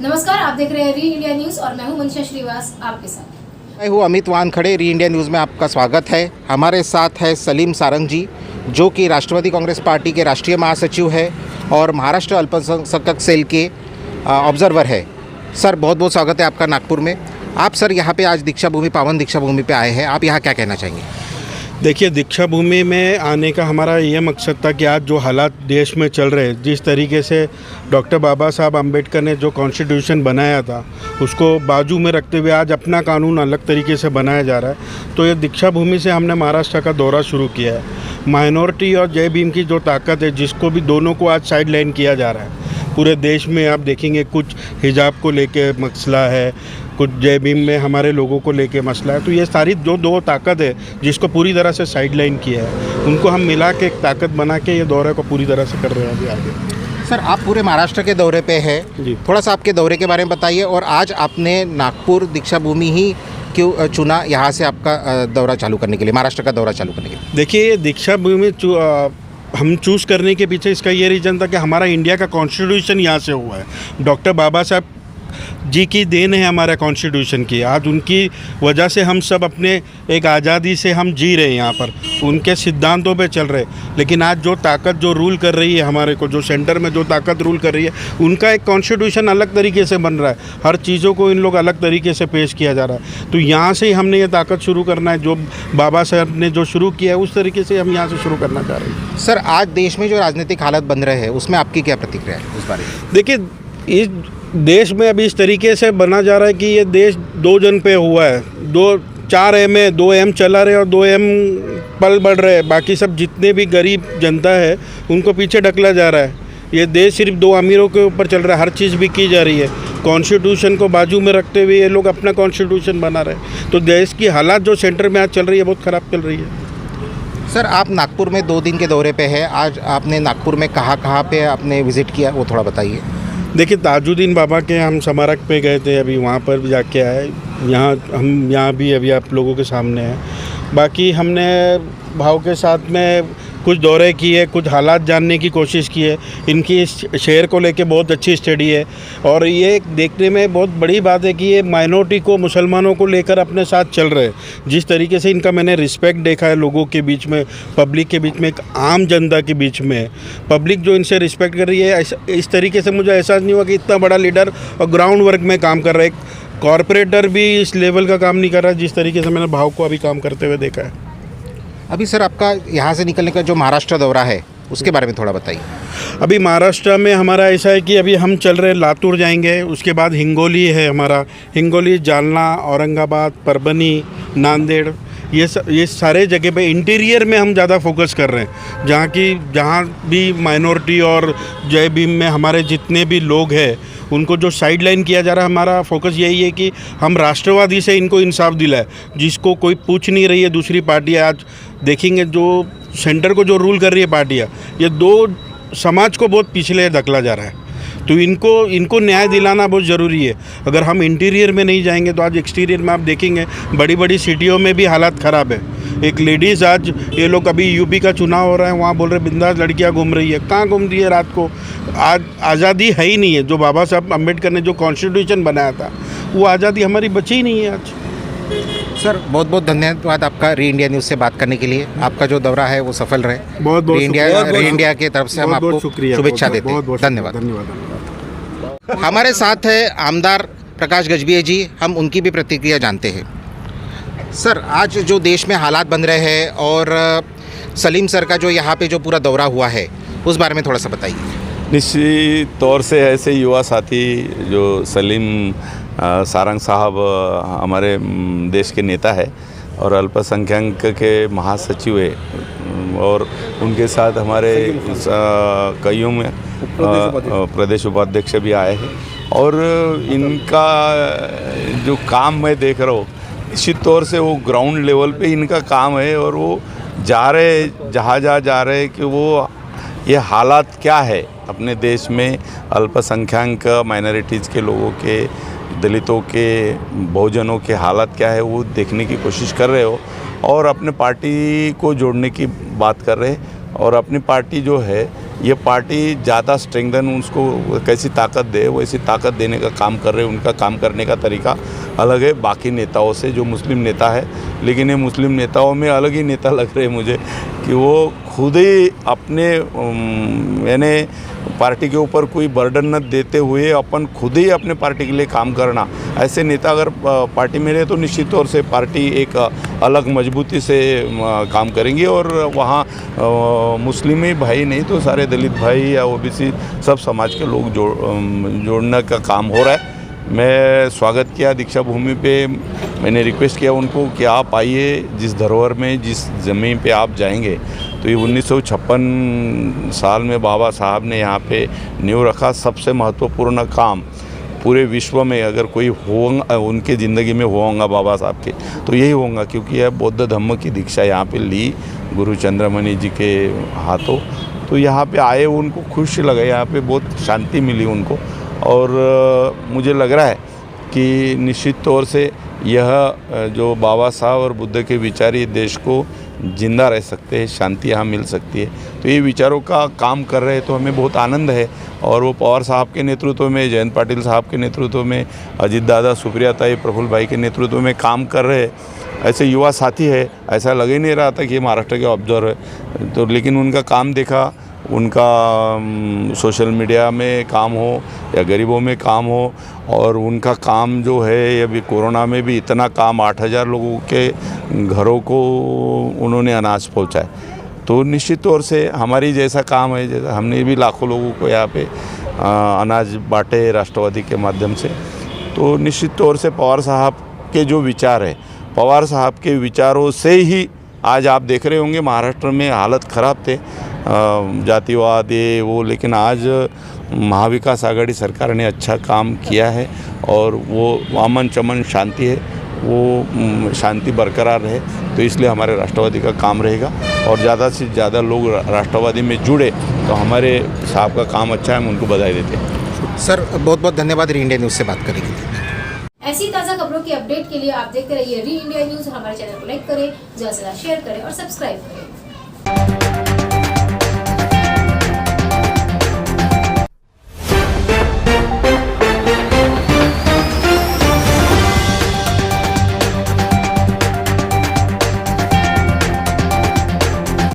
नमस्कार, आप देख रहे हैं री इंडिया न्यूज़ और मैं हूं मनीषा श्रीवास आपके साथ। मैं हूँ अमित वानखड़े। री इंडिया न्यूज़ में आपका स्वागत है। हमारे साथ है सलीम सारंग जी, जो कि राष्ट्रवादी कांग्रेस पार्टी के राष्ट्रीय महासचिव है और महाराष्ट्र अल्पसंख्यक सेल के ऑब्जर्वर है। सर, बहुत बहुत स्वागत है आपका नागपुर में। आप सर यहाँ पे आज दीक्षा भूमि, पावन दीक्षा भूमि पे आए हैं। आप यहाँ क्या कहना चाहेंगे? देखिए, दीक्षा भूमि में आने का हमारा ये मकसद था कि आज जो हालात देश में चल रहे हैं, जिस तरीके से डॉक्टर बाबा साहब अम्बेडकर ने जो कॉन्स्टिट्यूशन बनाया था उसको बाजू में रखते हुए आज अपना कानून अलग तरीके से बनाया जा रहा है। तो ये दीक्षा भूमि से हमने महाराष्ट्र का दौरा शुरू किया है। माइनॉरिटी और जय भीम की जो ताकत है, जिसको भी दोनों को आज साइड लाइन किया जा रहा है। पूरे देश में आप देखेंगे कुछ हिजाब को लेके मसला है, कुछ जय भीम में हमारे लोगों को लेके मसला है। तो ये सारी जो दो ताकत है जिसको पूरी तरह से साइडलाइन किया है, उनको हम मिला के एक ताकत बना के ये दौरे को पूरी तरह से कर रहे हैं अभी आगे। सर, आप पूरे महाराष्ट्र के दौरे पे हैं जी। थोड़ा सा आपके दौरे के बारे में बताइए, और आज आपने नागपुर दीक्षा भूमि ही क्यों चुना यहाँ से आपका दौरा चालू करने के लिए, महाराष्ट्र का दौरा चालू करने के लिए? देखिए, ये दीक्षा भूमि हम चूज़ करने के पीछे इसका ये रीज़न था कि हमारा इंडिया का कॉन्स्टिट्यूशन यहाँ से हुआ है। डॉक्टर बाबा साहब जी की देन है हमारा कॉन्स्टिट्यूशन की। आज उनकी वजह से हम सब अपने एक आज़ादी से हम जी रहे हैं यहाँ पर, उनके सिद्धांतों पे चल रहे हैं। लेकिन आज जो ताकत जो रूल कर रही है हमारे को, जो सेंटर में जो ताकत रूल कर रही है, उनका एक कॉन्स्टिट्यूशन अलग तरीके से बन रहा है। हर चीज़ों को इन लोग अलग तरीके से पेश किया जा रहा है। तो यहाँ से ही हमने ये ताकत शुरू करना है। जो बाबा साहब ने जो शुरू किया है उस तरीके से हम यहाँ से शुरू करना चाह रहे हैं। सर, आज देश में जो राजनीतिक हालत बन रहे हैं उसमें आपकी क्या प्रतिक्रिया है उस बारे में? देखिए, इस देश में अभी इस तरीके से बना जा रहा है कि ये देश दो जन पे हुआ है। 4 एम है, 2 एम चला रहे और 2 एम पल बढ़ रहे हैं। बाकी सब जितने भी गरीब जनता है उनको पीछे ढकला जा रहा है। ये देश सिर्फ 2 अमीरों के ऊपर चल रहा है। हर चीज़ भी की जा रही है। कॉन्स्टिट्यूशन को बाजू में रखते हुए ये लोग अपना कॉन्स्टिट्यूशन बना रहे हैं। तो देश की हालात जो सेंटर में आज चल रही है बहुत ख़राब चल रही है। सर, आप नागपुर में 2 दिन के दौरे पे हैं। आज आपने नागपुर में कहाँ पे आपने विज़िट किया, वो थोड़ा बताइए। देखिए, ताजुद्दीन बाबा के हम स्मारक पे गए थे, अभी वहाँ पर भी जाके आए। हम यहाँ भी अभी आप लोगों के सामने हैं। बाकी हमने भाव के साथ में कुछ दौरे किए, कुछ हालात जानने की कोशिश की है। इनकी इस शहर को लेके बहुत अच्छी स्टडी है और ये देखने में बहुत बड़ी बात है कि ये माइनॉरिटी को, मुसलमानों को लेकर अपने साथ चल रहे हैं। जिस तरीके से इनका मैंने रिस्पेक्ट देखा है लोगों के बीच में, पब्लिक के बीच में, एक आम जनता के बीच में, पब्लिक जो इनसे रिस्पेक्ट कर रही है, इस तरीके से मुझे एहसास नहीं हुआ कि इतना बड़ा लीडर और ग्राउंड वर्क में काम कर रहा है। एक कॉरपोरेटर भी इस लेवल का काम नहीं कर रहा है जिस तरीके से मैंने भाव को अभी काम करते हुए देखा है। अभी सर, आपका यहाँ से निकलने का जो महाराष्ट्र दौरा है उसके बारे में थोड़ा बताइए। अभी महाराष्ट्र में हमारा ऐसा है कि अभी हम चल रहे लातूर जाएंगे, उसके बाद हिंगोली है हमारा, हिंगोली, जालना, औरंगाबाद, परभनी, नांदेड़, ये सारे जगह पे इंटीरियर में हम ज़्यादा फोकस कर रहे हैं। जहाँ भी माइनॉरिटी और जय भीम में हमारे जितने भी लोग हैं उनको जो साइड लाइन किया जा रहा है, हमारा फोकस यही है कि हम राष्ट्रवादी से इनको इंसाफ दिलाए, जिसको कोई पूछ नहीं रही है दूसरी पार्टियाँ। आज देखेंगे जो सेंटर को जो रूल कर रही है पार्टियाँ, ये 2 समाज को बहुत पिछले धकेला जा रहा है। तो इनको न्याय दिलाना बहुत ज़रूरी है। अगर हम इंटीरियर में नहीं जाएंगे तो आज एक्सटीरियर में आप देखेंगे बड़ी बड़ी सिटियों में भी हालात ख़राब है। एक लेडीज़, आज ये लोग अभी यूपी का चुनाव हो रहा है, वहाँ बोल रहे बिंदास लड़कियाँ घूम रही है। कहाँ घूम रही है रात को? आज आज़ादी है ही नहीं है। जो बाबा साहब अम्बेडकर ने जो कॉन्स्टिट्यूशन बनाया था वो आज़ादी हमारी बची ही नहीं है आज। सर, बहुत बहुत धन्यवाद आपका री इंडिया न्यूज़ से बात करने के लिए। आपका जो दौरा है वो सफल रहे। बहुत बहुत री इंडिया की तरफ से हम आपको शुभेच्छा देते हैं। धन्यवाद। हमारे साथ है आमदार प्रकाश गजभिये जी, हम उनकी भी प्रतिक्रिया जानते हैं। सर, आज जो देश में हालात बन रहे हैं और सलीम सर का जो यहाँ पे जो पूरा दौरा हुआ है उस बारे में थोड़ा सा बताइए। निश्चित तौर से ऐसे युवा साथी जो सलीम सारंग साहब हमारे देश के नेता है और अल्पसंख्यक के महासचिव है, और उनके साथ हमारे कईयों में प्रदेश उपाध्यक्ष भी आए हैं। और इनका जो काम मैं देख रहा हूँ, निश्चित तौर से वो ग्राउंड लेवल पे इनका काम है और वो जहाँ जा रहे कि वो ये हालात क्या है अपने देश में, अल्पसंख्यक माइनॉरिटीज़ के लोगों के, दलितों के, बहुजनों के हालात क्या है वो देखने की कोशिश कर रहे हो और अपने पार्टी को जोड़ने की बात कर रहे हैं। और अपनी पार्टी जो है ये पार्टी ज़्यादा स्ट्रेंथन उसको कैसी ताकत दे वैसी ताकत देने का काम कर रहे हैं। उनका काम करने का तरीका अलग है बाकी नेताओं से जो मुस्लिम नेता है, लेकिन ये मुस्लिम नेताओं में अलग ही नेता लग रहे हैं मुझे कि वो खुद ही अपने यानी पार्टी के ऊपर कोई बर्डन न देते हुए अपन खुद ही अपने पार्टी के लिए काम करना, ऐसे नेता अगर पार्टी में रहे तो निश्चित तौर से पार्टी एक अलग मजबूती से काम करेंगी और वहाँ मुस्लिम ही भाई नहीं तो सारे दलित भाई या ओबीसी सब समाज के लोग जोड़ने का काम हो रहा है। मैं स्वागत किया दीक्षा भूमि पे, मैंने रिक्वेस्ट किया उनको कि आप आइए, जिस धरोहर में जिस ज़मीन पे आप जाएंगे तो ये 1956 साल में बाबा साहब ने यहाँ पे नींव रखा। सबसे महत्वपूर्ण काम पूरे विश्व में अगर कोई होगा उनके ज़िंदगी में होगा बाबा साहब के तो यही होगा, क्योंकि यह बौद्ध धम्म की दीक्षा यहाँ पे ली गुरु चंद्रमणि जी के हाथों। तो यहाँ पे आए उनको खुश लगा, यहाँ पे बहुत शांति मिली उनको और मुझे लग रहा है कि निश्चित तौर से यह जो बाबा साहब और बुद्ध के विचार ये देश को जिंदा रह सकते हैं, शांति यहाँ मिल सकती है। तो ये विचारों का काम कर रहे हैं तो हमें बहुत आनंद है। और वो पवार साहब के नेतृत्व में, जयंत पाटिल साहब के नेतृत्व में, अजीत दादा, सुप्रिया ताई, प्रफुल्ल भाई के नेतृत्व में काम कर रहे हैं। ऐसे युवा साथी है, ऐसा लग ही नहीं रहा था कि ये महाराष्ट्र के ऑब्जर्वर है तो, लेकिन उनका काम देखा, उनका सोशल मीडिया में काम हो या गरीबों में काम हो और उनका काम जो है अभी कोरोना में भी इतना काम 8000 लोगों के घरों को उन्होंने अनाज पहुंचाए। तो निश्चित तौर से हमारी जैसा काम है, जैसा हमने भी लाखों लोगों को यहाँ पे अनाज बांटे राष्ट्रवादी के माध्यम से। तो निश्चित तौर से पवार साहब के जो विचार है, पवार साहब के विचारों से ही आज आप देख रहे होंगे महाराष्ट्र में हालत ख़राब थे, जातिवाद ये वो, लेकिन आज महाविकास आघाड़ी सरकार ने अच्छा काम किया है और वो अमन चमन शांति है, वो शांति बरकरार रहे। तो इसलिए हमारे राष्ट्रवादी का काम रहेगा और ज़्यादा से ज़्यादा लोग राष्ट्रवादी में जुड़े तो हमारे साहब का काम अच्छा है, हम उनको बधाई देते हैं। सर बहुत बहुत धन्यवाद री इंडिया न्यूज़ से बात करने के लिए। ऐसी ताज़ा खबरों की अपडेट के लिए आप देखते रहिए री इंडिया न्यूज़। हमारे चैनल को लाइक करें, ज़्यादा से ज़्यादा शेयर करें और सब्सक्राइब करें।